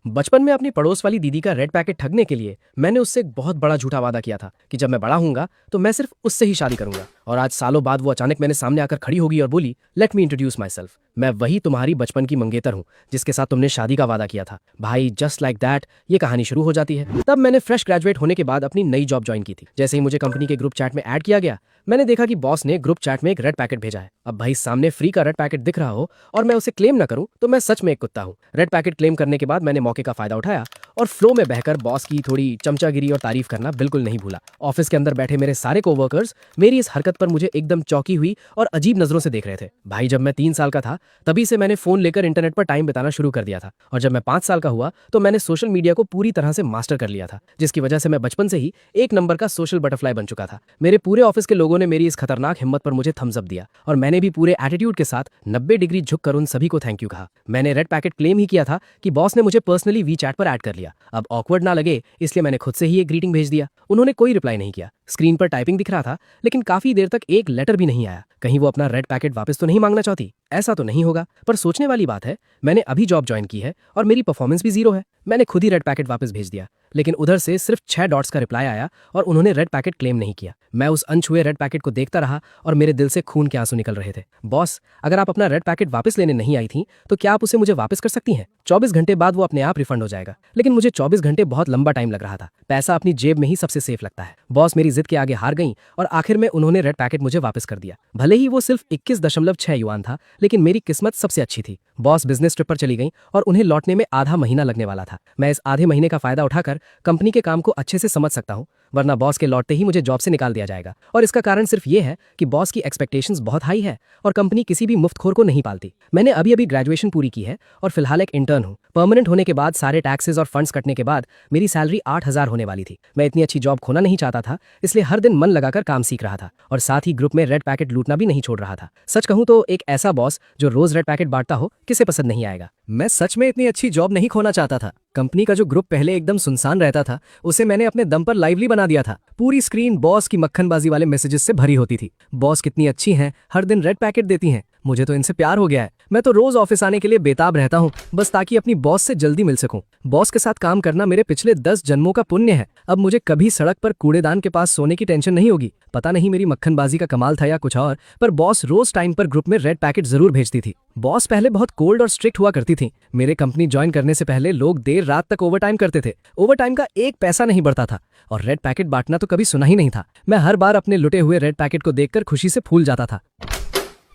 बचपन में अपनी पड़ोस वाली दीदी का रेड पैकेट ठगने के लिए मैंने उससे एक बहुत बड़ा झूठा वादा किया था कि जब मैं बड़ा हूंगा तो मैं सिर्फ उससे ही शादी करूंगा। और आज सालों बाद वो अचानक मेरे सामने आकर खड़ी होगी और बोली, let me introduce my self, मैं वही तुम्हारी बचपन की मंगेतर हूँ जिसके साथ तुमने शादी का वादा किया था। भाई जस्ट लाइक दैट ये कहानी शुरू हो जाती है। तब मैंने फ्रेश ग्रेजुएट होने के बाद अपनी नई जॉब ज्वाइन की थी। जैसे ही मुझे कंपनी के ग्रुप चैट में ऐड किया गया, मैंने देखा कि बॉस ने ग्रुप चैट में एक रेड पैकेट भेजा है। अब भाई सामने फ्री का रेड पैकेट दिख रहा हो और मैं उसे क्लेम ना करूं तो मैं सच में एक कुत्ता हूं। रेड पैकेट क्लेम करने के बाद मैंने मौके का फायदा उठाया और फ्लो में बहकर बॉस की थोड़ी चमचागिरी और तारीफ करना बिल्कुल नहीं भूला। ऑफिस के अंदर बैठे मेरे सारे कोवर्कर्स मेरी इस हरकत पर मुझे एकदम चौंकी हुई और अजीब नजरों से देख रहे थे। भाई जब मैं 3 साल का था तभी से मैंने फोन लेकर इंटरनेट पर टाइम बिताना शुरू कर दिया था, और जब मैं 5 साल का हुआ तो मैंने सोशल मीडिया को पूरी तरह से मास्टर कर लिया था, जिसकी वजह से मैं बचपन से ही एक नंबर का सोशल बटरफ्लाई बन चुका था। मेरे पूरे ऑफिस के लोगों ने मेरी इस खतरनाक हिम्मत पर मुझे थम्स अप दिया और मैंने भी पूरे एटीट्यूड के साथ 90 डिग्री झुककर उन सभी को थैंक यू कहा। मैंने रेड पैकेट क्लेम ही किया था कि बॉस ने मुझे पर्सनली वी चैट पर ऐड कर लिया। अब ऑकवर्ड ना लगे इसलिए मैंने खुद से ही एक ग्रीटिंग भेज दिया। उन्होंने कोई रिप्लाई नहीं किया। स्क्रीन पर टाइपिंग दिख रहा था लेकिन काफी देर तक एक लेटर भी नहीं आया। कहीं वो अपना रेड पैकेट वापस तो नहीं मांगना चाहती? ऐसा तो नहीं होगा। पर सोचने वाली बात है, मैंने अभी जॉब ज्वाइन की है और मेरी परफॉर्मेंस भी 0 है। मैंने खुद ही रेड पैकेट वापस भेज दिया, लेकिन उधर से सिर्फ 6 डॉट्स का रिप्लाई आया और उन्होंने रेड पैकेट क्लेम नहीं किया। मैं उस अनछुए रेड पैकेट को देखता रहा और मेरे दिल से खून के आंसू निकल रहे थे। बॉस, अगर आप अपना रेड पैकेट वापस लेने नहीं आई थी तो क्या आप उसे मुझे वापस कर सकती हैं? 24 घंटे बाद वो अपने आप रिफंड हो जाएगा। लेकिन मुझे 24 घंटे बहुत लंबा टाइम लग रहा था। पैसा अपनी जेब में ही सबसे सेफ लगता है। बॉस मेरी जिद के आगे हार गई और आखिर में उन्होंने रेड पैकेट मुझे वापस कर दिया। भले ही वो सिर्फ 21.6 युआन था, लेकिन मेरी किस्मत सबसे अच्छी थी। बॉस बिजनेस ट्रिप पर चली गई और उन्हें लौटने में आधा महीना लगने वाला था। मैं इस आधे महीने का फायदा उठाकर कंपनी के काम को अच्छे से समझ सकता हूँ, वरना बॉस के लौटते ही मुझे जॉब से निकाल दिया जाएगा। और इसका कारण सिर्फ ये है कि बॉस की एक्सपेक्टेशंस बहुत हाई है और कंपनी किसी भी मुफ्तखोर को नहीं पालती। मैंने अभी अभी ग्रेजुएशन पूरी की है और फिलहाल एक इंटर्न हूँ। परमानेंट होने के बाद सारे टैक्सेस और फंड्स कटने के बाद मेरी सैलरी 8,000 होने वाली थी। मैं इतनी अच्छी जॉब खोना नहीं चाहता था, इसलिए हर दिन मन लगाकर काम सीख रहा था और साथ ही ग्रुप में रेड पैकेट लूटना भी नहीं छोड़ रहा था। सच कहूँ तो एक ऐसा बॉस जो रोज रेड पैकेट बांटता हो किसे पसंद नहीं आएगा। मैं सच में इतनी अच्छी जॉब नहीं खोना चाहता था। कंपनी का जो ग्रुप पहले एकदम सुनसान रहता था उसे मैंने अपने दम पर लाइवली बना दिया था। पूरी स्क्रीन बॉस की मक्खनबाजी वाले मैसेजेस से भरी होती थी। बॉस कितनी अच्छी हैं, हर दिन रेड पैकेट देती हैं, मुझे तो इनसे प्यार हो गया है। मैं तो रोज ऑफिस आने के लिए बेताब रहता हूँ, बस ताकि अपनी बॉस से जल्दी मिल सकूं। बॉस के साथ काम करना मेरे पिछले 10 जन्मों का पुण्य है। अब मुझे कभी सड़क पर कूड़ेदान के पास सोने की टेंशन नहीं होगी। पता नहीं मेरी मक्खनबाजी का कमाल था या कुछ और, पर बॉस रोज टाइम पर ग्रुप में रेड पैकेट जरूर भेजती थी। बॉस पहले बहुत कोल्ड और स्ट्रिक्ट हुआ करती थी। मेरे कंपनी ज्वाइन करने से पहले लोग देर रात तक ओवरटाइम करते थे। ओवरटाइम का एक पैसा नहीं बढ़ता था और रेड पैकेट बांटना तो कभी सुना ही नहीं था। मैं हर बार अपने लुटे हुए रेड पैकेट को देखकर खुशी से फूल जाता था।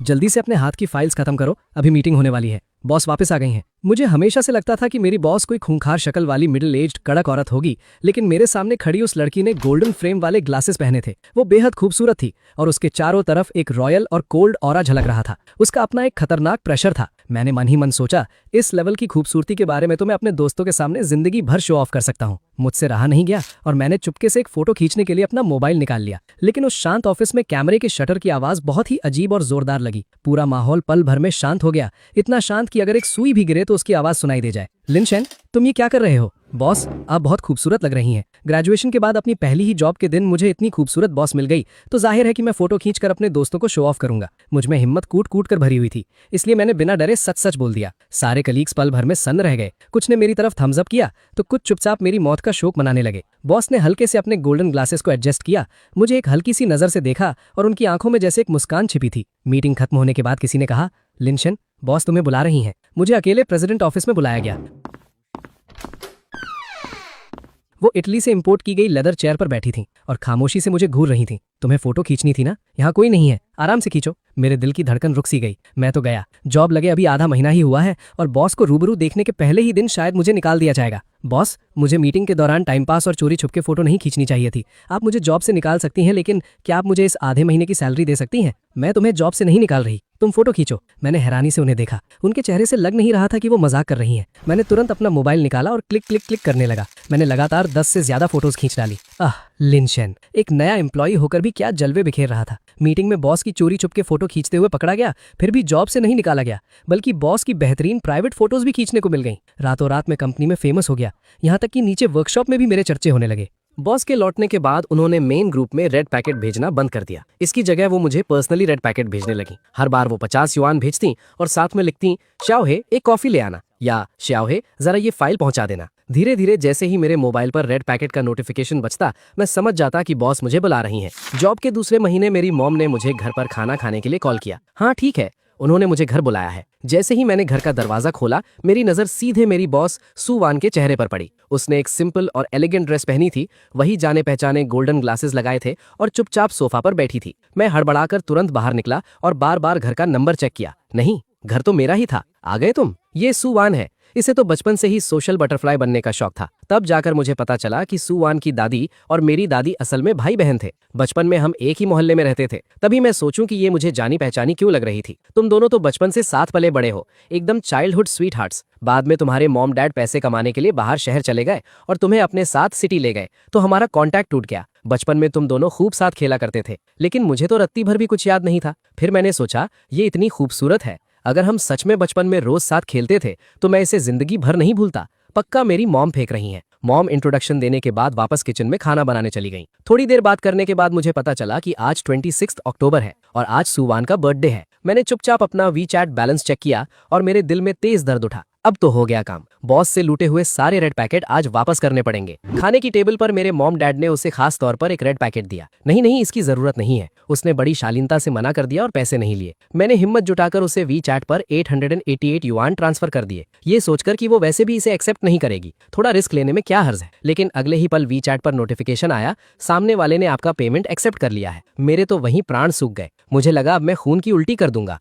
जल्दी से अपने हाथ की फाइल्स खत्म करो, अभी मीटिंग होने वाली है। बॉस वापस आ गई हैं। मुझे हमेशा से लगता था कि मेरी बॉस कोई खूंखार शक्ल वाली मिडिल एज्ड कड़क औरत होगी, लेकिन मेरे सामने खड़ी उस लड़की ने गोल्डन फ्रेम वाले ग्लासेस पहने थे। वो बेहद खूबसूरत थी और उसके चारों तरफ एक रॉयल और कोल्ड ऑरा झलक रहा था। उसका अपना एक खतरनाक प्रेशर था। मैंने मन ही मन सोचा, इस लेवल की खूबसूरती के बारे में तो मैं अपने दोस्तों के सामने जिंदगी भर शो ऑफ कर सकता हूँ। मुझसे रहा नहीं गया और मैंने चुपके से एक फोटो खींचने के लिए अपना मोबाइल निकाल लिया। लेकिन उस शांत ऑफिस में कैमरे के शटर की आवाज बहुत ही अजीब और जोरदार लगी। पूरा माहौल पल भर में शांत हो गया, इतना शांत कि अगर एक सुई भी गिरे तो उसकी आवाज सुनाई दे जाए। लिनशेन, तुम ये क्या कर रहे हो? बॉस, आप बहुत खूबसूरत लग रही हैं। ग्रेजुएशन के बाद अपनी पहली ही जॉब के दिन मुझे इतनी खूबसूरत बॉस मिल गई तो जाहिर है कि मैं फोटो खींचकर अपने दोस्तों को शो ऑफ करूंगा। मुझ में हिम्मत कूट कूट कर भरी हुई थी, इसलिए मैंने बिना डरे सच सच बोल दिया। सारे कलीग्स पल भर में सन्न रह गए। कुछ ने मेरी तरफ थम्स अप किया तो कुछ चुपचाप मेरी मौत का शोक मनाने लगे। बॉस ने हल्के से अपने गोल्डन ग्लासेस को एडजस्ट किया, मुझे एक हल्की सी नजर से देखा और उनकी आंखों में जैसे एक मुस्कान छिपी थी। मीटिंग खत्म होने के बाद किसी ने कहा, लिनशन, बॉस तुम्हें बुला रही हैं। मुझे अकेले प्रेसिडेंट ऑफिस में बुलाया गया। वो इटली से इंपोर्ट की गई लेदर चेयर पर बैठी थीं और खामोशी से मुझे घूर रही थीं। तुम्हें फोटो खींचनी थी ना? यहाँ कोई नहीं है, आराम से खींचो। मेरे दिल की धड़कन रुक सी गई। मैं तो गया। जॉब लगे अभी आधा महीना ही हुआ है और बॉस को रूबरू देखने के पहले ही दिन शायद मुझे निकाल दिया जाएगा। बॉस, मुझे मीटिंग के दौरान टाइम पास और चोरी छुपके फोटो नहीं खींचनी चाहिए थी। आप मुझे जॉब से निकाल सकती हैं, लेकिन क्या आप मुझे इस आधे महीने की सैलरी दे सकती हैं? मैं तुम्हें जॉब से नहीं निकाल रही, तुम फोटो खींचो। मैंने हैरानी से उन्हें देखा। उनके चेहरे से लग नहीं रहा था कि वो मजाक कर रही हैं। मैंने तुरंत अपना मोबाइल निकाला और क्लिक क्लिक क्लिक करने लगा। मैंने लगातार 10 से ज्यादा फोटोज खींच डाली। लिनशेन एक नया एम्प्लॉय होकर भी क्या जलवे बिखेर रहा था। मीटिंग में बॉस की चोरी छुपके फोटो खींचते हुए पकड़ा गया, फिर भी जॉब से नहीं निकाला गया, बल्कि बॉस की बेहतरीन प्राइवेट फोटोज भी खींचने को मिल गई। रातों रात में कंपनी में फेमस हो गया, यहाँ तक कि नीचे वर्कशॉप में भी मेरे चर्चे होने लगे। बॉस के लौटने के बाद उन्होंने मेन ग्रुप में रेड पैकेट भेजना बंद कर दिया। इसकी जगह वो मुझे पर्सनली रेड पैकेट भेजने लगी। हर बार वो 50 युआन भेजती और साथ में लिखती, श्याओहे एक कॉफी ले आना, या श्याओहे जरा ये फाइल पहुंचा देना। धीरे धीरे जैसे ही मेरे मोबाइल पर रेड पैकेट का नोटिफिकेशन बजता, मैं समझ जाता कि बॉस मुझे बुला रही हैं। जॉब के दूसरे महीने मेरी मॉम ने मुझे घर पर खाना खाने के लिए कॉल किया। हाँ ठीक है, उन्होंने मुझे घर बुलाया है। जैसे ही मैंने घर का दरवाजा खोला, मेरी नजर सीधे मेरी बॉस सू वान के चेहरे पर पड़ी। उसने एक सिंपल और एलिगेंट ड्रेस पहनी थी, वही जाने पहचाने गोल्डन ग्लासेस लगाए थे और चुपचाप सोफा पर बैठी थी। मैं हड़बड़ाकर तुरंत बाहर निकला और बार बार घर का नंबर चेक किया। नहीं, घर तो मेरा ही था। आ गए तुम? ये सू वान है। इसे तो बचपन से ही सोशल बटरफ्लाई बनने का शौक था। तब जाकर मुझे पता चला कि सू वान की दादी और मेरी दादी असल में भाई बहन थे। बचपन में हम एक ही मोहल्ले में रहते थे। तभी मैं सोचूं कि ये मुझे जानी पहचानी क्यों लग रही थी। तुम दोनों तो बचपन से साथ पले बड़े हो, एकदम चाइल्डहुड स्वीट हार्ट्स। बाद में तुम्हारे मॉम डैड पैसे कमाने के लिए बाहर शहर चले गए और तुम्हें अपने साथ सिटी ले गए, तो हमारा कॉन्टैक्ट टूट गया। बचपन में तुम दोनों खूब साथ खेला करते थे, लेकिन मुझे तो रत्ती भर भी कुछ याद नहीं था। फिर मैंने सोचा, ये इतनी खूबसूरत है, अगर हम सच में बचपन में रोज साथ खेलते थे तो मैं इसे जिंदगी भर नहीं भूलता। पक्का मेरी मॉम फेंक रही हैं। मॉम इंट्रोडक्शन देने के बाद वापस किचन में खाना बनाने चली गई। थोड़ी देर बात करने के बाद मुझे पता चला कि आज 26 अक्टूबर है और आज सू वान का बर्थडे है। मैंने चुपचाप अपना वीचैट बैलेंस चेक किया और मेरे दिल में तेज दर्द उठा। अब तो हो गया काम। बॉस से लूटे हुए सारे रेड पैकेट आज वापस करने पड़ेंगे। खाने की टेबल पर मेरे मॉम डैड ने उसे खास तौर पर एक रेड पैकेट दिया। नहीं नहीं, इसकी जरूरत नहीं है, उसने बड़ी शालीनता से मना कर दिया और पैसे नहीं लिए। मैंने हिम्मत जुटाकर उसे वीचैट पर 888 युआन ट्रांसफर कर दिए, ये सोचकर कि वो वैसे भी इसे एक्सेप्ट नहीं करेगी। थोड़ा रिस्क लेने में क्या हर्ज है। लेकिन अगले ही पल वीचैट पर नोटिफिकेशन आया, सामने वाले ने आपका पेमेंट एक्सेप्ट कर लिया है। मेरे तो वहीं प्राण सूख गए। मुझे लगा अब मैं खून की उल्टी कर दूंगा।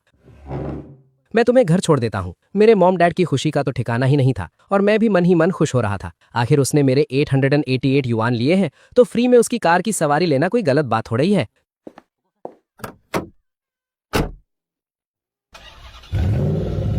मैं तुम्हें घर छोड़ देता हूँ। मेरे मॉम डैड की खुशी का तो ठिकाना ही नहीं था और मैं भी मन ही मन खुश हो रहा था। आखिर उसने मेरे 888 युआन लिए हैं, तो फ्री में उसकी कार की सवारी लेना कोई गलत बात थोड़ा ही है।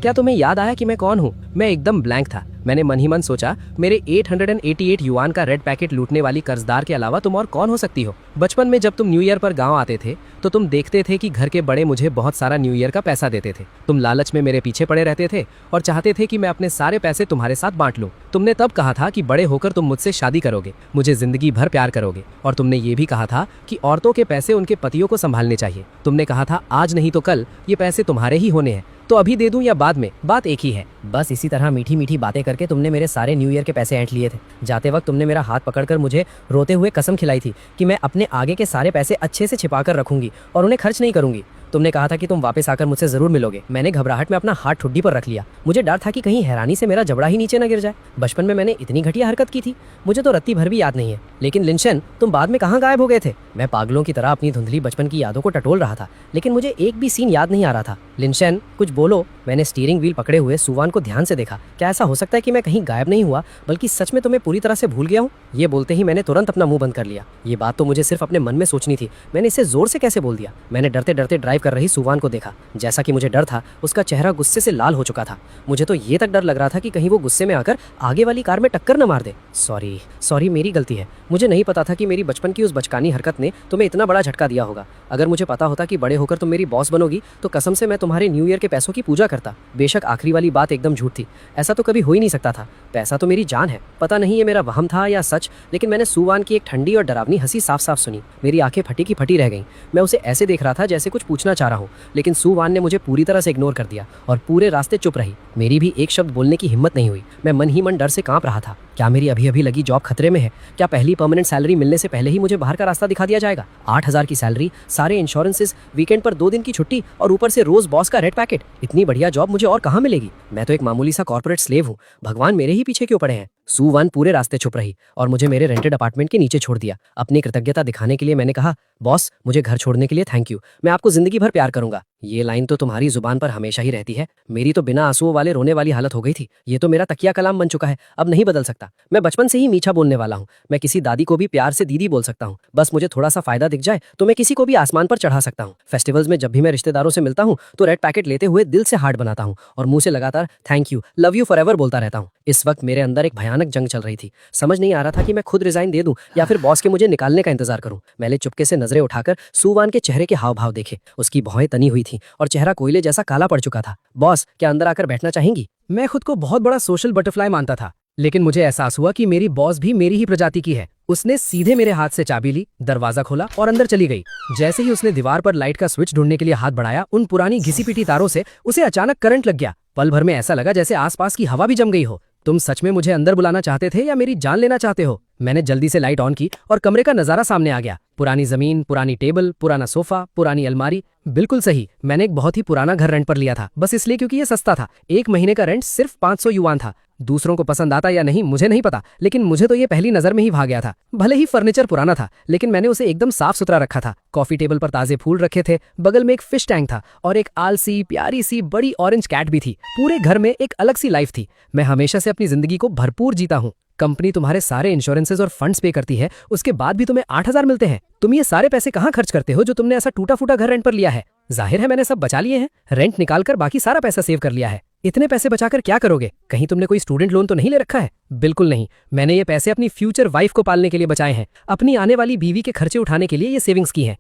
क्या तुम्हें याद आया कि मैं कौन हूँ? मैं एकदम ब्लैंक था। मैंने मन ही मन सोचा, मेरे 888 युआन का रेड पैकेट लूटने वाली कर्जदार के अलावा तुम और कौन हो सकती हो? बचपन में जब तुम न्यू ईयर पर गांव आते थे तो तुम देखते थे कि घर के बड़े मुझे बहुत सारा न्यू ईयर का पैसा देते थे। तुम लालच में मेरे पीछे पड़े रहते थे और चाहते थे कि मैं अपने सारे पैसे तुम्हारे साथ बांट लूं। तुमने तब कहा था कि बड़े होकर तुम मुझसे शादी करोगे, मुझे जिंदगी भर प्यार करोगे, और तुमने ये भी कहा था कि औरतों के पैसे उनके पतियों को संभालने चाहिए। तुमने कहा था आज नहीं तो कल ये पैसे तुम्हारे ही होने हैं, तो अभी दे दूं या बाद में, बात एक ही है। बस इसी तरह मीठी मीठी बातें करके तुमने मेरे सारे न्यू ईयर के पैसे ऐंठ लिए थे। जाते वक्त तुमने मेरा हाथ पकड़कर मुझे रोते हुए कसम खिलाई थी कि मैं अपने आगे के सारे पैसे अच्छे से छिपा कर रखूंगी और उन्हें खर्च नहीं करूंगी। तुमने कहा था कि तुम वापस आकर मुझसे जरूर मिलोगे। मैंने घबराहट में अपना हाथ ठुड्डी पर रख लिया। मुझे डर था कि कहीं हैरानी से मेरा जबड़ा ही नीचे न गिर जाए। बचपन में मैंने इतनी घटिया हरकत की थी, मुझे तो रत्ती भर भी याद नहीं है। लेकिन लिनशन, तुम बाद में कहाँ गायब हो गए थे? मैं पागलों की तरह अपनी धुंधली बचपन की यादों को टटोल रहा था, लेकिन मुझे एक भी सीन याद नहीं आ रहा था। लिनशन, कुछ बोलो। मैंने स्टीयरिंग व्हील पकड़े हुए सू वान को ध्यान से देखा। क्या ऐसा हो सकता है कि मैं कहीं गायब नहीं हुआ, बल्कि सच में तुम्हें पूरी तरह से भूल गया हूँ? ये बोलते ही मैंने तुरंत अपना मुंह बंद कर लिया। ये बात तो मुझे सिर्फ अपने मन में सोचनी थी। मैंने इसे जोर से कैसे बोल दिया? मैंने डरते डरते ड्राइव कर रही सू वान को देखा। जैसा कि मुझे डर था, उसका चेहरा गुस्से से लाल हो चुका था। मुझे तो ये तक डर लग रहा था कि कहीं वो गुस्से में आकर आगे वाली कार में टक्कर न मार दे। सॉरी, मेरी गलती है। मुझे नहीं पता था कि मेरी बचपन की उस बचकानी हरकत ने तुम्हें इतना बड़ा झटका दिया होगा। अगर मुझे पता होता कि बड़े होकर तुम मेरी बॉस बनोगी, तो कसम से मैं तुम्हारे न्यू ईयर के पैसों की पूजा करता। बेशक आखिरी वाली बात एकदम झूठ थी, ऐसा तो कभी हो ही नहीं सकता था। पैसा तो मेरी जान है। पता नहीं ये मेरा वहम था या सच, लेकिन मैंने सू वान की एक ठंडी और डरावनी हंसी साफ साफ सुनी। मेरी आंखें फटी की फटी रह गईं। मैं उसे ऐसे देख रहा था जैसे कुछ पूछना चाह रहा हूँ, लेकिन सू वान ने मुझे पूरी तरह से इग्नोर कर दिया और पूरे रास्ते चुप रही। मेरी भी एक शब्द बोलने की हिम्मत नहीं हुई। मैं मन ही मन डर से कांप रहा था। क्या मेरी अभी अभी लगी जॉब खतरे में है? क्या पहली परमानेंट सैलरी मिलने से पहले ही मुझे बाहर का रास्ता दिखा दिया जाएगा? 8,000 की सैलरी, सारे इंश्योरेंसेस, वीकेंड पर 2 दिन की छुट्टी और ऊपर से रोज बॉस का रेड पैकेट। इतनी बढ़िया जॉब मुझे और कहाँ मिलेगी? मैं तो एक मामूली सा कॉर्पोरेट स्लेव हूँ। भगवान मेरे ही पीछे क्यों पड़े हैं? सू वान पूरे रास्ते चुप रही और मुझे मेरे रेंटेड अपार्टमेंट के नीचे छोड़ दिया। अपनी कृतज्ञता दिखाने के लिए मैंने कहा, बॉस, मुझे घर छोड़ने के लिए थैंक यू। मैं आपको जिंदगी भर प्यार करूंगा। ये लाइन तो तुम्हारी जुबान पर हमेशा ही रहती है। मेरी तो बिना आंसुओं वाले रोने वाली हालत हो गई थी। ये तो मेरा तकिया कलाम बन चुका है, अब नहीं बदल सकता। मैं बचपन से ही मीठा बोलने वाला हूँ। मैं किसी दादी को भी प्यार से दीदी बोल सकता हूँ। बस मुझे थोड़ा सा फायदा दिख जाए तो मैं किसी को भी आसमान पर चढ़ा सकता हूँ। फेस्टिवल्स में जब भी मैं रिश्तेदारों से मिलता हूँ तो रेड पैकेट लेते हुए दिल से हार्ट बनाता हूँ और मुंह से लगातार thank you, love you forever बोलता रहता हूँ। इस वक्त मेरे अंदर एक भयानक जंग चल रही थी। समझ नहीं आ रहा था कि मैं खुद रिजाइन दे दूं या फिर बॉस के मुझे निकालने का इंतजार करूं। मैंने चुपके से नजरें उठाकर सू वान के चेहरे के हाव भाव देखे। उसकी भौहें तनी हुई थी और चेहरा कोयले जैसा काला पड़ चुका था। बॉस, क्या अंदर आकर बैठना चाहेंगी? मैं खुद को बहुत बड़ा सोशल बटरफ्लाई मानता था, लेकिन मुझे एहसास हुआ कि मेरी बॉस भी मेरी ही प्रजाति की है। उसने सीधे मेरे हाथ से चाबी ली, दरवाजा खोला और अंदर चली गई। जैसे ही उसने दीवार पर लाइट का स्विच ढूंढने के लिए हाथ बढ़ाया, उन पुरानी घिसी पिटी तारों से उसे अचानक करंट लग गया। पल भर में ऐसा लगा जैसे आसपास की हवा भी जम गई हो। तुम सच में मुझे अंदर बुलाना चाहते थे या मेरी जान लेना चाहते हो? मैंने जल्दी से लाइट ऑन की और कमरे का नजारा सामने आ गया। पुरानी जमीन, पुरानी टेबल, पुराना सोफा, पुरानी अलमारी। बिल्कुल सही, मैंने एक बहुत ही पुराना घर रेंट पर लिया था, बस इसलिए क्योंकि ये सस्ता था। एक महीने का रेंट सिर्फ 500 युआन था। दूसरों को पसंद आता या नहीं मुझे नहीं पता, लेकिन मुझे तो ये पहली नजर में ही भा गया था। भले ही फर्नीचर पुराना था, लेकिन मैंने उसे एकदम साफ सुथरा रखा था। कॉफी टेबल पर ताजे फूल रखे थे, बगल में एक फिश टैंक था और एक आलसी प्यारी सी बड़ी ऑरेंज कैट भी थी। पूरे घर में एक अलग सी लाइफ थी। मैं हमेशा से अपनी जिंदगी को भरपूर जीता हूँ। कंपनी तुम्हारे सारे इंश्योरेंसेज और फंड्स पे करती है, उसके बाद भी तुम्हें 8,000 मिलते हैं। तुम ये सारे पैसे कहाँ खर्च करते हो जो तुमने ऐसा टूटा फूटा घर रेंट पर लिया है? जाहिर है मैंने सब बचा लिए हैं, रेंट निकालकर बाकी सारा पैसा सेव कर लिया है। इतने पैसे बचाकर क्या करोगे? कहीं तुमने कोई स्टूडेंट लोन तो नहीं ले रखा है? बिल्कुल नहीं, मैंने ये पैसे अपनी फ्यूचर वाइफ को पालने के लिए बचाए हैं। अपनी आने वाली बीवी के खर्चे उठाने के लिए ये सेविंग्स की हैं।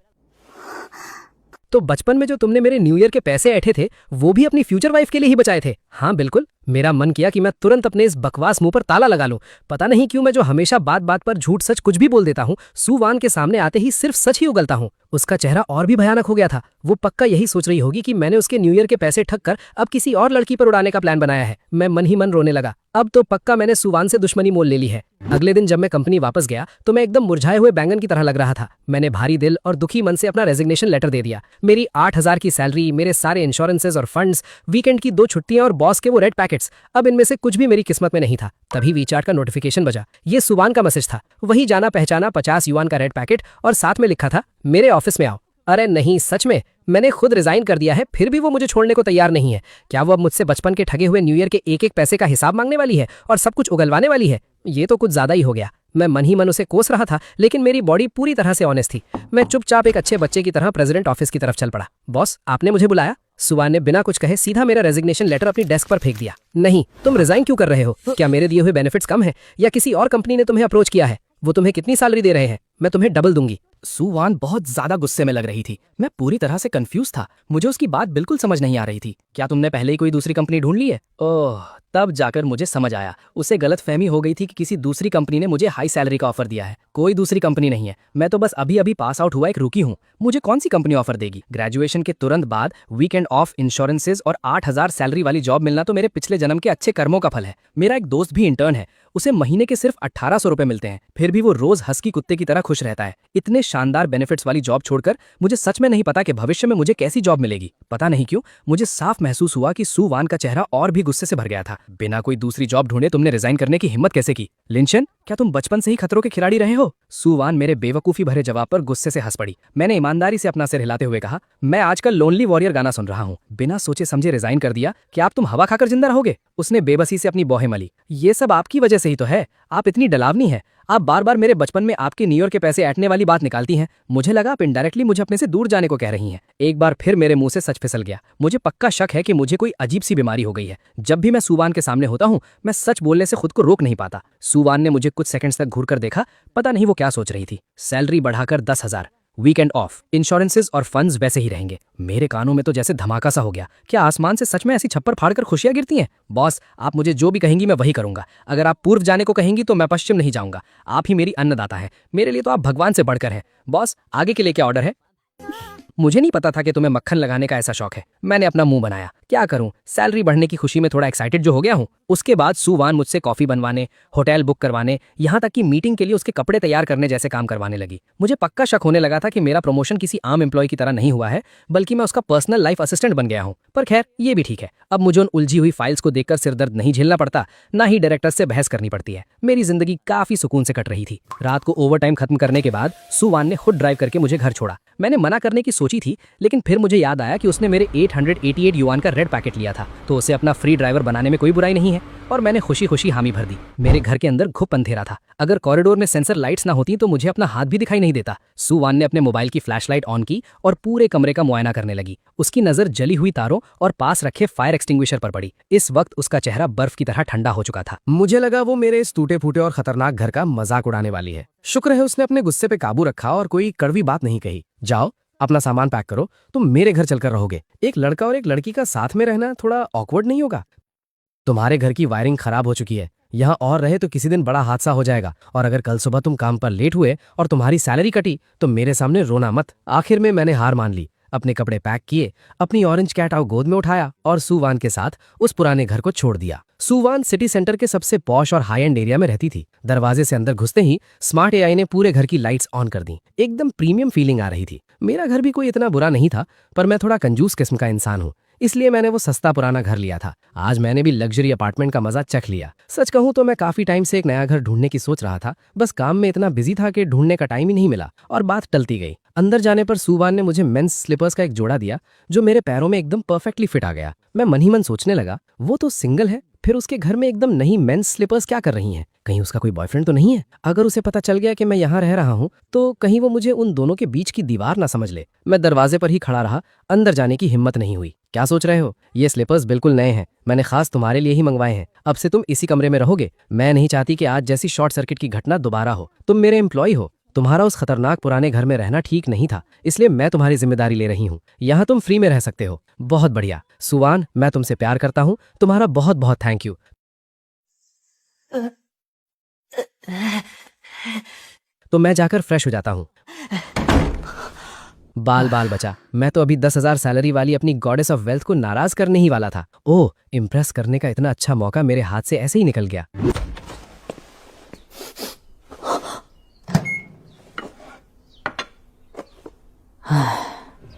तो बचपन में जो तुमने मेरे न्यू ईयर के पैसे ऐंठे थे, वो भी अपनी फ्यूचर वाइफ के लिए ही बचाए थे? हाँ बिल्कुल। मेरा मन किया कि मैं तुरंत अपने इस बकवास मुंह पर ताला लगा लूं। पता नहीं क्यों मैं जो हमेशा बात बात पर झूठ सच कुछ भी बोल देता हूँ, सू वान के सामने आते ही सिर्फ सच ही उगलता हूँ। उसका चेहरा और भी भयानक हो गया था। वो पक्का यही सोच रही होगी कि मैंने उसके न्यू ईयर के पैसे ठग कर अब किसी और लड़की पर उड़ाने का प्लान बनाया है। मैं मन ही मन रोने लगा। अब तो पक्का मैंने सुवान से दुश्मनी मोल ले ली है। अगले दिन जब मैं कंपनी वापस गया तो मैं एकदम मुरझाए हुए बैंगन की तरह लग रहा था। मैंने भारी दिल और दुखी मन से अपना रेजिग्नेशन लेटर दे दिया। मेरी 8,000 की सैलरी, मेरे सारे इंश्योरेंसेज और फंड्स, वीकेंड की 2 छुट्टियां और बॉस के वो रेड पैकेट्स, अब इनमें से कुछ भी मेरी किस्मत में नहीं था। तभी वीचार्ट का नोटिफिकेशन बजा। ये सुवान का मैसेज था, वही जाना पहचाना 50 युआन का रेड पैकेट, और साथ में लिखा था, मेरे ऑफिस में आओ। अरे नहीं, सच में मैंने खुद रिजाइन कर दिया है, फिर भी वो मुझे छोड़ने को तैयार नहीं है। क्या वो अब मुझसे बचपन के ठगे हुए न्यू ईयर के एक एक पैसे का हिसाब मांगने वाली है और सब कुछ उगलवाने वाली है? ये तो कुछ ज्यादा ही हो गया। मैं मन ही मन उसे कोस रहा था, लेकिन मेरी बॉडी पूरी तरह से ऑनेस्ट थी। मैं चुपचाप एक अच्छे बच्चे की तरह प्रेसिडेंट ऑफिस की तरफ चल पड़ा। बॉस, आपने मुझे बुलाया? सुवान ने बिना कुछ कहे सीधा मेरा रेजिग्नेशन लेटर अपनी डेस्क पर फेंक दिया। नहीं, तुम रिजाइन क्यों कर रहे हो? क्या मेरे दिए हुए बेनिफिट्स कम है या किसी और कंपनी ने तुम्हें अप्रोच किया है? वो तुम्हें कितनी सैलरी दे रहे हैं? मैं तुम्हें डबल दूंगी। सुवान बहुत ज्यादा गुस्से में लग रही थी। मैं पूरी तरह से कंफ्यूज था। मुझे उसकी बात बिल्कुल समझ नहीं आ रही थी। क्या तुमने पहले ही कोई दूसरी कंपनी ढूंढ ली है? ओह, तब जाकर मुझे समझ आया। उसे गलतफहमी हो गई थी कि किसी दूसरी कंपनी ने मुझे हाई सैलरी का ऑफर दिया है। कोई दूसरी कंपनी नहीं है। मैं तो बस अभी अभी पास आउट हुआ एक रूकी हूँ। मुझे कौन सी कंपनी ऑफर देगी? ग्रेजुएशन के तुरंत बाद वीकेंड ऑफ, इंश्योरेंसेज और 8,000 सैलरी वाली जॉब मिलना तो मेरे पिछले जन्म के अच्छे कर्मों का फल है। मेरा एक दोस्त भी इंटर्न है, उसे महीने के सिर्फ 1,800 रुपए मिलते हैं, फिर भी वो रोज हस्की कुत्ते की तरह खुश रहता है। इतने शानदार बेनिफिट्स वाली जॉब छोड़कर मुझे सच में नहीं पता कि भविष्य में मुझे कैसी जॉब मिलेगी। पता नहीं क्यों मुझे साफ महसूस हुआ कि सू वान का चेहरा और भी गुस्से से भर गया था। बिना कोई दूसरी जॉब ढूंढे तुमने रिजाइन करने की हिम्मत कैसे की? लिंशन, क्या तुम बचपन से ही खतरों के खिलाड़ी रहे हो? सू वान मेरे बेवकूफी भरे जवाब पर गुस्से से हंस पड़ी। मैंने ईमानदारी से अपना सिर हिलाते हुए कहा, मैं आजकल लोनली वॉरियर गाना सुन रहा हूँ। बिना सोचे समझे रिजाइन कर दिया? क्या आप तुम हवा खाकर जिंदा रहोगे? उसने बेबसी से अपनी बौहें मली। ये सब आपकी वजह से ही तो है। आप इतनी डलावनी है। आप बार बार मेरे बचपन में आपके न्यू ईयर के पैसे ऐंठने वाली बात निकालती हैं। मुझे लगा आप इनडायरेक्टली मुझे अपने से दूर जाने को कह रही हैं। एक बार फिर मेरे मुंह से सच फिसल गया। मुझे पक्का शक है कि मुझे कोई अजीब सी बीमारी हो गई है। जब भी मैं सुवान के सामने होता हूँ, मैं सच बोलने से खुद को रोक नहीं पाता। सुवान ने मुझे कुछ सेकंड्स तक घूर कर देखा। पता नहीं वो क्या सोच रही थी। सैलरी बढ़ाकर 10,000, वीकेंड ऑफ, इंश्योरेंसेज और फंड्स वैसे ही रहेंगे। मेरे कानों में तो जैसे धमाका सा हो गया। क्या आसमान से सच में ऐसी छप्पर फाड़कर खुशियां गिरती हैं? बॉस, आप मुझे जो भी कहेंगी मैं वही करूंगा। अगर आप पूर्व जाने को कहेंगी तो मैं पश्चिम नहीं जाऊंगा। आप ही मेरी अन्नदाता है। मेरे लिए तो आप भगवान से बढ़कर हैं। बॉस, आगे के लिए क्या ऑर्डर है? मुझे नहीं पता था कि तुम्हें मक्खन लगाने का ऐसा शौक है। मैंने अपना मुंह बनाया। क्या करूं, सैलरी बढ़ने की खुशी में थोड़ा एक्साइटेड जो हो गया हूं। उसके बाद सुवान मुझसे कॉफी बनवाने, होटल बुक करवाने, यहाँ तक कि मीटिंग के लिए उसके कपड़े तैयार करने जैसे काम करवाने लगी। मुझे पक्का शक होने लगा था कि मेरा प्रमोशन किसी आम एम्प्लॉय की तरह नहीं हुआ है, बल्कि मैं उसका पर्सनल लाइफ असिस्टेंट बन गया हूँ। पर खैर, ये भी ठीक है। अब मुझे उन उलझी हुई फाइल्स को देखकर सिरदर्द नहीं झेलना पड़ता, ना ही डायरेक्टर से बहस करनी पड़ती है। मेरी जिंदगी काफी सुकून से कट रही थी। रात को ओवर टाइम खत्म करने के बाद सुवान ने खुद ड्राइव करके मुझे घर छोड़ा। मैंने मना करने की सोची थी, लेकिन फिर मुझे याद आया कि उसने मेरे 888 युआन का रेड पैकेट लिया था, तो उसे अपना फ्री ड्राइवर बनाने में कोई बुराई नहीं है। और मैंने खुशी खुशी हामी भर दी। मेरे घर के अंदर घुप अंधेरा था। अगर कॉरिडोर में सेंसर लाइट्स ना होती तो मुझे अपना हाथ भी दिखाई नहीं देता। सुवान ने अपने मोबाइल की फ्लैशलाइट ऑन की और पूरे कमरे का मुआयना करने लगी। उसकी नजर जली हुई तारों और पास रखे फायर एक्सटिंग्विशर पर पड़ी। इस वक्त उसका चेहरा बर्फ की तरह ठंडा हो चुका था। मुझे लगा वो मेरे इस टूटे फूटे और खतरनाक घर का मजाक उड़ाने वाली है। शुक्र है उसने अपने गुस्से पे काबू रखा और कोई कड़वी बात नहीं कही। जाओ, अपना सामान पैक करो, तुम मेरे घर चलकर रहोगे। एक लड़का और एक लड़की का साथ में रहना थोड़ा ऑकवर्ड नहीं होगा? तुम्हारे घर की वायरिंग खराब हो चुकी है, यहाँ और रहे तो किसी दिन बड़ा हादसा हो जाएगा, और अगर कल सुबह तुम काम पर लेट हुए और तुम्हारी सैलरी कटी तो मेरे सामने रोना मत। आखिर में मैंने हार मान ली, अपने कपड़े पैक किए, अपनी ऑरेंज कैट आओ गोद में उठाया और सुवान के साथ उस पुराने घर को छोड़ दिया। सुवान सिटी सेंटर के सबसे पॉश और हाई एंड एरिया में रहती थी। दरवाजे से अंदर घुसते ही स्मार्ट एआई ने पूरे घर की लाइट्स ऑन कर दी। एकदम प्रीमियम फीलिंग आ रही थी। मेरा घर भी कोई इतना बुरा नहीं था, पर मैं थोड़ा कंजूस किस्म का इंसान हूँ, इसलिए मैंने वो सस्ता पुराना घर लिया था। आज मैंने भी लग्जरी अपार्टमेंट का मजा चख लिया। सच कहूं तो मैं काफी टाइम से एक नया घर ढूंढने की सोच रहा था, बस काम में इतना बिजी था कि ढूंढने का टाइम ही नहीं मिला और बात टलती गई। अंदर जाने पर सुवान ने मुझे मेंस स्लीपर्स का एक जोड़ा दिया जो मेरे पैरों में एकदम परफेक्टली फिट आ गया। मैं मन ही मन सोचने लगा, वो तो सिंगल है, फिर उसके घर में एकदम नई मेंस स्लीपर्स क्या कर रही हैं? कहीं उसका कोई बॉयफ्रेंड तो नहीं है? अगर उसे पता चल गया कि मैं यहाँ रह रहा हूँ तो कहीं वो मुझे उन दोनों के बीच की दीवार ना समझ ले। मैं दरवाजे पर ही खड़ा रहा, अंदर जाने की हिम्मत नहीं हुई। क्या सोच रहे हो? ये स्लीपर्स बिल्कुल नए हैं, मैंने खास तुम्हारे लिए ही मंगवाए हैं। अब से तुम इसी कमरे में रहोगे। मैं नहीं चाहती कि आज जैसी शॉर्ट सर्किट की घटना दोबारा हो। तुम मेरे एम्प्लॉय हो, तुम्हारा उस खतरनाक पुराने घर में रहना ठीक नहीं था, इसलिए मैं तुम्हारी जिम्मेदारी ले रही हूँ। यहाँ तुम फ्री में रह सकते हो। बहुत बढ़िया सुवान, मैं तुमसे प्यार करता हूँ। तुम्हारा बहुत बहुत थैंक यू। तो मैं जाकर फ्रेश हो जाता हूँ। बाल बाल बचा, मैं तो अभी 10,000 सैलरी वाली अपनी गॉडेस ऑफ वेल्थ को नाराज करने ही वाला था। ओह, इम्प्रेस करने का इतना अच्छा मौका मेरे हाथ से ऐसे ही निकल गया।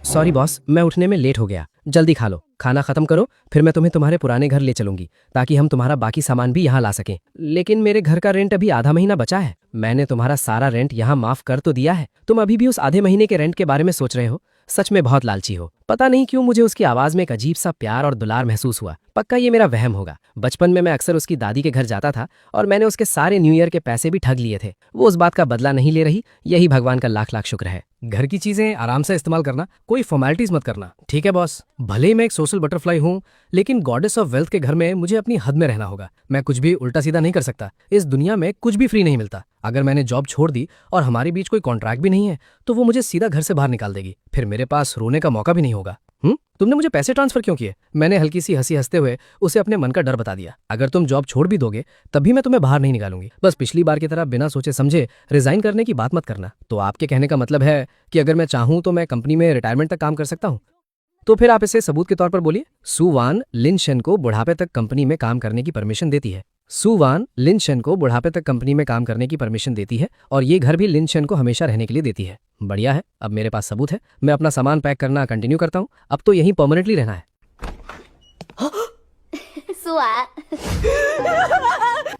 सॉरी बॉस, मैं उठने में लेट हो गया। जल्दी खा लो, खाना खत्म करो, फिर मैं तुम्हें तुम्हारे पुराने घर ले चलूंगी ताकि हम तुम्हारा बाकी सामान भी यहाँ ला सकें। लेकिन मेरे घर का रेंट अभी आधा महीना बचा है। मैंने तुम्हारा सारा रेंट यहाँ माफ कर तो दिया है, तुम अभी भी उस आधे महीने के रेंट के बारे में सोच रहे हो? सच में बहुत लालची हो। पता नहीं क्यों मुझे उसकी आवाज में एक अजीब सा प्यार और दुलार महसूस हुआ। पक्का ये मेरा वहम होगा। बचपन में मैं अक्सर उसकी दादी के घर जाता था और मैंने उसके सारे न्यू ईयर के पैसे भी ठग लिए थे। वो उस बात का बदला नहीं ले रही, यही भगवान का लाख लाख शुक्र है। घर की चीजें आराम से इस्तेमाल करना, कोई फॉर्मेलिटीज मत करना, ठीक है बॉस? भले ही मैं एक सोशल बटरफ्लाई हूँ, लेकिन गॉडेस ऑफ वेल्थ के घर में मुझे अपनी हद में रहना होगा। मैं कुछ भी उल्टा सीधा नहीं कर सकता। इस दुनिया में कुछ भी फ्री नहीं मिलता। अगर मैंने जॉब छोड़ दी और हमारे बीच कोई कॉन्ट्रैक्ट भी नहीं है तो वो मुझे सीधा घर से बाहर निकाल देगी। फिर मेरे पास रोने का मौका भी नहीं होगा। तुमने मुझे पैसे ट्रांसफर क्यों किए? मैंने हल्की सी हंसी हंसते हुए उसे अपने मन का डर बता दिया। अगर तुम जॉब छोड़ भी दोगे तब भी मैं तुम्हें बाहर नहीं निकालूंगी। बस पिछली बार की तरह बिना सोचे समझे रिजाइन करने की बात मत करना। तो आपके कहने का मतलब है कि अगर मैं चाहूं तो मैं कंपनी में रिटायरमेंट तक काम कर सकता हूं? तो फिर आप इसे सबूत के तौर पर बोलिए। सुवान लिनशन को बुढ़ापे तक कंपनी में काम करने की परमिशन देती है। सुवान लिनशन को बुढ़ापे तक कंपनी में काम करने की परमिशन देती है और ये घर भी लिनशन को हमेशा रहने के लिए देती है। बढ़िया है, अब मेरे पास सबूत है। मैं अपना सामान पैक करना कंटिन्यू करता हूँ। अब तो यहीं परमानेंटली रहना है।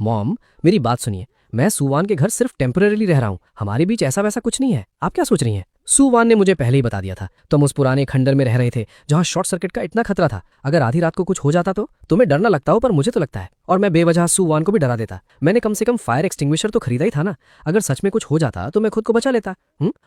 मॉम, मेरी बात सुनिए। मैं सुवान के घर सिर्फ टेम्परेरीली रह रहा हूँ। हमारे बीच ऐसा वैसा कुछ नहीं है। आप क्या सोच रही हैं? सुवान ने मुझे पहले ही बता दिया था। तुम उस पुराने खंडर में रह रहे थे जहाँ शॉर्ट सर्किट का इतना खतरा था। अगर आधी रात को कुछ हो जाता तो तुम्हें डर ना लगता हो, पर मुझे तो लगता है। और मैं बेवजह सुवान को भी डरा देता। मैंने कम से कम फायर एक्सटिंग्विशर तो खरीदा ही था ना। अगर सच में कुछ हो जाता तो मैं खुद को बचा लेता।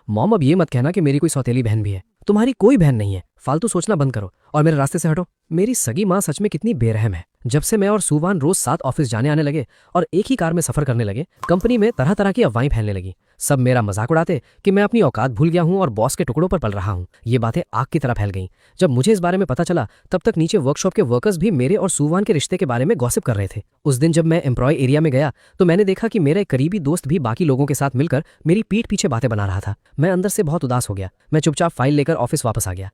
मॉम, अब ये मत कहना कि मेरी कोई सौतेली बहन भी है। तुम्हारी कोई बहन नहीं है। फालतू सोचना बंद करो और मेरे रास्ते से हटो। मेरी सगी माँ सच में कितनी बेरहम है। जब से मैं और सुवान रोज साथ ऑफिस जाने आने लगे और एक ही कार में सफर करने लगे, कंपनी में तरह तरह की अफवाहें फैलने लगी। सब मेरा मजाक उड़ाते कि मैं अपनी औकात भूल गया हूँ और बॉस के टुकड़ों पर पल रहा हूँ। ये बातें आग की तरह फैल गईं। जब मुझे इस बारे में पता चला तब तक नीचे वर्कशॉप के वर्कर्स भी मेरे और सुवान के रिश्ते के बारे में गॉसिप कर रहे थे। उस दिन जब मैं एम्प्लॉय एरिया में गया तो मैंने देखा कि मेरा एक करीबी दोस्त भी बाकी लोगों के साथ मिलकर मेरी पीठ पीछे बातें बना रहा था। मैं अंदर से बहुत उदास हो गया। मैं चुपचाप फाइल लेकर ऑफिस वापस आ गया।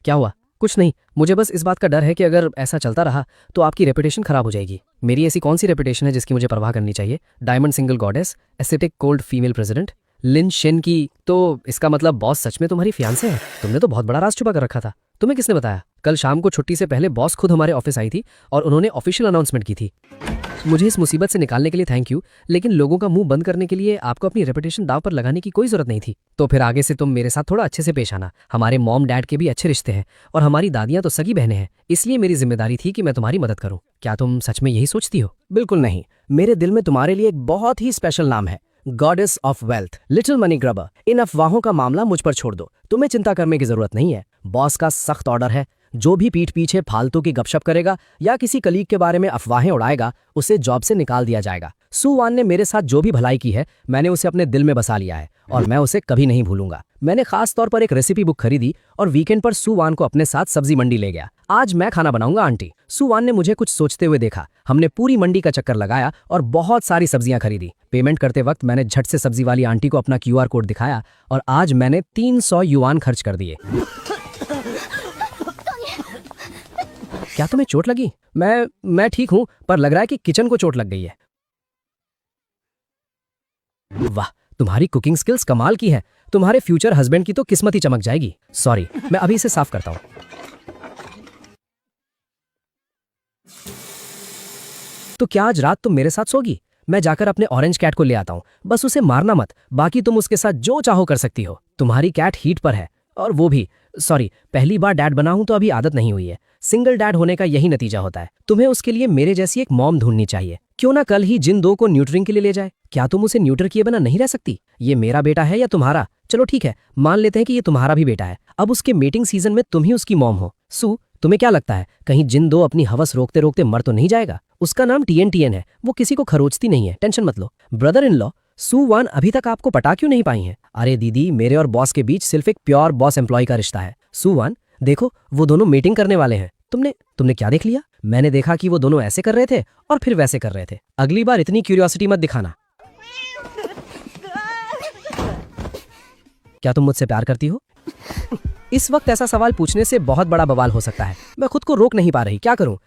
क्या हुआ? कुछ नहीं, मुझे बस इस बात का डर है कि अगर ऐसा चलता रहा तो आपकी रेपुटेशन खराब हो जाएगी। मेरी ऐसी कौन सी रेपुटेशन है जिसकी मुझे परवाह करनी चाहिए? Diamond single goddess, aesthetic cold female president, Lin Shen की। तो इसका मतलब बॉस सच में तुम्हारी फियांसे है? तुमने तो बहुत बड़ा राज छुपा कर रखा था। तुम्हें किसने बताया? कल शाम को छुट्टी से पहले बॉस खुद हमारे ऑफिस आई थी और उन्होंने ऑफिशियल अनाउंसमेंट की थी। मुझे इस मुसीबत से निकालने के लिए थैंक यू, लेकिन लोगों का मुंह बंद करने के लिए आपको अपनी रेपुटेशन दांव पर लगाने की कोई जरूरत नहीं थी। तो फिर आगे से तुम मेरे साथ थोड़ा अच्छे से पेश आना। हमारे मॉम डैड के भी अच्छे रिश्ते हैं और हमारी दादियां तो सगी बहनें हैं, इसलिए मेरी जिम्मेदारी थी कि मैं तुम्हारी मदद करूं। क्या तुम सच में यही सोचती हो? बिल्कुल नहीं। मेरे दिल में तुम्हारे लिए एक बहुत ही स्पेशल नाम है, goddess of wealth, little money grabber. इन अफवाहों का मामला मुझ पर छोड़ दो। तुम्हें चिंता करने की जरूरत नहीं है। बॉस का सख्त ऑर्डर है, जो भी पीठ पीछे फालतू की गपशप करेगा या किसी कलीग के बारे में अफवाहें उड़ाएगा उसे जॉब से निकाल दिया जाएगा। सू वान ने मेरे साथ जो भी भलाई की है मैंने उसे अपने दिल में बसा लिया है और मैं उसे कभी नहीं भूलूंगा। मैंने खास तौर पर एक रेसिपी बुक खरीदी और वीकेंड पर सू वान को अपने साथ सब्जी मंडी ले गया। आज मैं खाना बनाऊंगा आंटी। सू वान ने मुझे कुछ सोचते हुए देखा। हमने पूरी मंडी का चक्कर लगाया और बहुत सारी सब्जियां खरीदी। पेमेंट करते वक्त मैंने झट से सब्जी वाली आंटी को अपना QR कोड दिखाया और आज मैंने 300 युआन खर्च कर दिए। क्या तुम्हें चोट लगी? मैं ठीक हूं, पर लग रहा है कि किचन को चोट लग गई है। वाह, तुम्हारी कुकिंग स्किल्स कमाल की है। तुम्हारे फ्यूचर हस्बैंड की तो किस्मत ही चमक जाएगी। सॉरी, मैं अभी इसे साफ करता हूं। तो क्या आज रात तुम मेरे साथ सोगी? मैं जाकर अपने ऑरेंज कैट को ले आता हूं। बस उसे मारना मत, बाकी तुम उसके साथ जो चाहो कर सकती हो। तुम्हारी कैट हीट पर है, और वो भी सॉरी, पहली बार डैड बना हूं तो अभी आदत नहीं हुई है। सिंगल डैड होने का यही नतीजा होता है। तुम्हें उसके लिए मेरे जैसी एक मॉम ढूंढनी चाहिए। क्यों ना कल ही जिन दो को न्यूटरिंग के लिए ले जाए। क्या तुम उसे न्यूटर किए बिना नहीं रह सकती? ये मेरा बेटा है या तुम्हारा? चलो ठीक है, मान लेते हैं कि ये तुम्हारा भी बेटा है। अब उसके मेटिंग सीजन में तुम ही उसकी मॉम हो। सू, तुम्हें क्या लगता है कहीं जिन दो अपनी हवस रोकते रोकते मर तो नहीं जाएगा? उसका नाम TN है, वो किसी को खरोचती नहीं है, टेंशन मत लो। ब्रदर इन लॉ, सू वान अभी तक आपको पटा क्यों नहीं पाई हैं? अरे दीदी, मेरे और बॉस के बीच सिर्फ एक प्योर बॉस एम्प्लॉय का रिश्ता है। सू वान, देखो वो दोनों मीटिंग करने वाले हैं। तुमने क्या देख लिया? मैंने देखा कि वो दोनों ऐसे कर रहे थे और फिर वैसे कर रहे थे। अगली बार इतनी क्यूरियोसिटी मत दिखाना। क्या तुम मुझसे प्यार करती हो? इस वक्त ऐसा सवाल पूछने से बहुत बड़ा बवाल हो सकता है। मैं खुद को रोक नहीं पा रही, क्या करूं?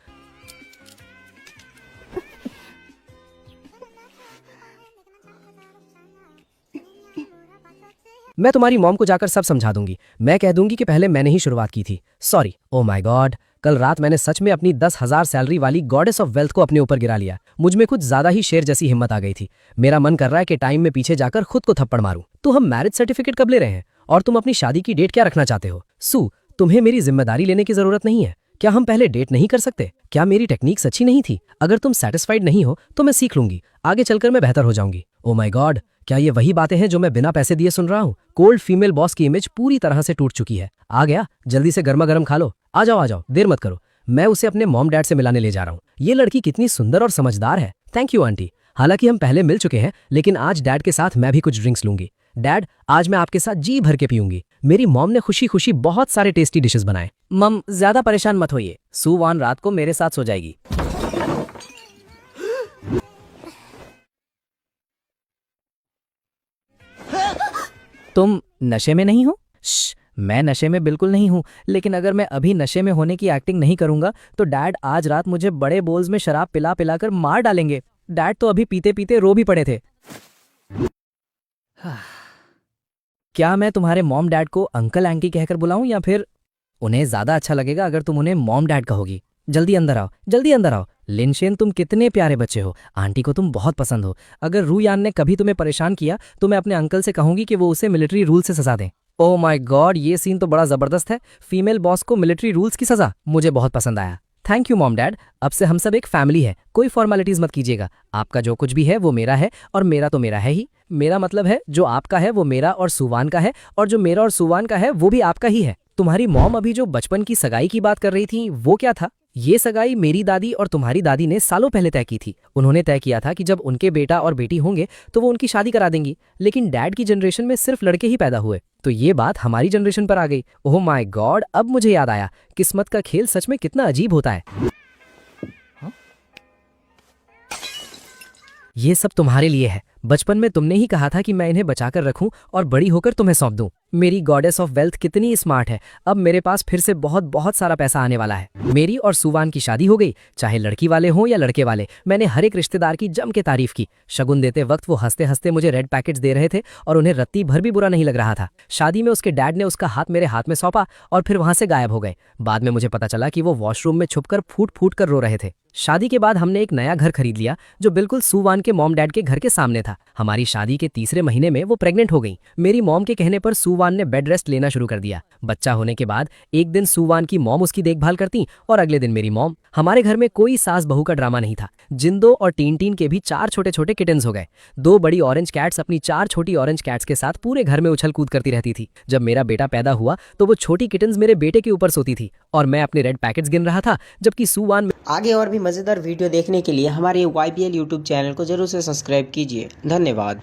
मैं तुम्हारी मॉम को जाकर सब समझा दूंगी। मैं कह दूंगी कि पहले मैंने ही शुरुआत की थी। सॉरी। ओ माय गॉड, कल रात मैंने सच में अपनी 10,000 सैलरी वाली गॉडेस ऑफ वेल्थ को अपने ऊपर गिरा लिया। मुझ में कुछ ज्यादा ही शेर जैसी हिम्मत आ गई थी। मेरा मन कर रहा है कि टाइम में पीछे जाकर खुद को थप्पड़ मारूं। तो हम मैरिज सर्टिफिकेट कब ले रहे हैं? और तुम अपनी शादी की डेट क्या रखना चाहते हो? सू, तुम्हें मेरी जिम्मेदारी लेने की जरूरत नहीं है। क्या हम पहले डेट नहीं कर सकते? क्या मेरी टेक्निक्स अच्छी नहीं थी? अगर तुम सेटिस्फाइड नहीं हो तो मैं सीख लूंगी। आगे चलकर मैं बेहतर हो जाऊंगी। ओ माय गॉड, क्या ये वही बातें हैं जो मैं बिना पैसे दिए सुन रहा हूँ? कोल्ड फीमेल बॉस की इमेज पूरी तरह से टूट चुकी है। आ गया, जल्दी से गर्मा गर्म खा लो। आ जाओ, देर मत करो। मैं उसे अपने मॉम डैड से मिलाने ले जा रहा हूँ। ये लड़की कितनी सुंदर और समझदार है। Thank you aunty. हालांकि हम पहले मिल चुके हैं, लेकिन आज डैड के साथ मैं भी कुछ ड्रिंक्स लूंगी। डैड, आज मैं आपके साथ जी भर के पीऊंगी। मेरी मॉम ने खुशी खुशी बहुत सारे टेस्टी डिशेस बनाए। मम, ज्यादा परेशान मत होइए। सू वान रात को मेरे साथ सो जाएगी। तुम नशे में नहीं हो? मैं नशे में बिल्कुल नहीं हूँ, लेकिन अगर मैं अभी नशे में होने की एक्टिंग नहीं करूंगा तो डैड आज रात मुझे बड़े बोल्स में शराब पिला पिलाकर मार डालेंगे। डैड तो अभी पीते पीते रो भी पड़े थे। क्या मैं तुम्हारे मॉम डैड को अंकल आंटी कहकर बुलाऊं या फिर? उन्हें ज्यादा अच्छा लगेगा अगर तुम उन्हें मॉम डैड कहोगी। जल्दी अंदर आओ, जल्दी अंदर आओ। लिनशेन, तुम कितने प्यारे बच्चे हो। आंटी को तुम बहुत पसंद हो। अगर रूयान ने कभी तुम्हें परेशान किया तो मैं अपने अंकल से कहूंगी कि वो उसे मिलिट्री रूल से सजा दें। ओह माय गॉड, ये सीन तो बड़ा जबरदस्त है। फीमेल बॉस को मिलिट्री रूल्स की सजा, मुझे बहुत पसंद आया। Thank you mom dad. अब से हम सब एक फैमिली है। कोई फॉर्मेलिटीज मत कीजिएगा। आपका जो कुछ भी है वो मेरा है और मेरा तो मेरा है ही। मेरा मतलब है जो आपका है वो मेरा और सुवान का है, और जो मेरा और सुवान का है वो भी आपका ही है। तुम्हारी मॉम अभी जो बचपन की सगाई की बात कर रही थी वो क्या था? ये सगाई मेरी दादी और तुम्हारी दादी ने सालों पहले तय की थी। उन्होंने तय किया था कि जब उनके बेटा और बेटी होंगे तो वो उनकी शादी करा देंगी। लेकिन डैड की जनरेशन में सिर्फ लड़के ही पैदा हुए, तो ये बात हमारी जनरेशन पर आ गई। ओह माय गॉड, अब मुझे याद आया। किस्मत का खेल सच में कितना अजीब होता है। ये सब तुम्हारे लिए है। बचपन में तुमने ही कहा था कि मैं इन्हें बचाकर रखूं और बड़ी होकर तुम्हें सौंप दूं। मेरी गॉडेस ऑफ वेल्थ कितनी स्मार्ट है। अब मेरे पास फिर से बहुत बहुत सारा पैसा आने वाला है। मेरी और सुवान की शादी हो गई, चाहे लड़की वाले हों या लड़के वाले। मैंने हर एक रिश्तेदार की जम के तारीफ की। शगुन देते वक्त वो हंसते हंसते मुझे रेड पैकेट्स दे रहे थे और उन्हें रत्ती भर भी बुरा नहीं लग रहा था। शादी में उसके डैड ने उसका हाथ मेरे हाथ में सौंपा और फिर वहां से गायब हो गए। बाद में मुझे पता चला कि वो वॉशरूम में छुपकर फूट फूट कर रो रहे थे। शादी के बाद हमने एक नया घर खरीद लिया जो बिल्कुल सुवान के मॉम डैड के घर के सामने था। हमारी शादी के तीसरे महीने में वो प्रेग्नेंट हो गई। मेरी मॉम के कहने पर सूवान ने बेड रेस्ट लेना शुरू कर दिया। बच्चा होने के बाद एक दिन सूवान की मॉम उसकी देखभाल करती और अगले दिन मेरी मॉम। हमारे घर में कोई सास बहू का ड्रामा नहीं था। जिंदो और टीन टीन के भी 4 छोटे छोटे किटन्स हो गए। 2 बड़ी ऑरेंज कैट्स अपनी 4 छोटी ऑरेंज कैट्स के साथ पूरे घर में उछल कूद करती रहती थी। जब मेरा बेटा पैदा हुआ तो वो छोटी किटन्स मेरे बेटे के ऊपर सोती थी और मैं अपने रेड पैकेट्स गिन रहा था, जबकि सूवान। आगे और भी मज़ेदार वीडियो देखने के लिए हमारे YBL यूट्यूब चैनल को जरूर से सब्सक्राइब कीजिए। धन्यवाद।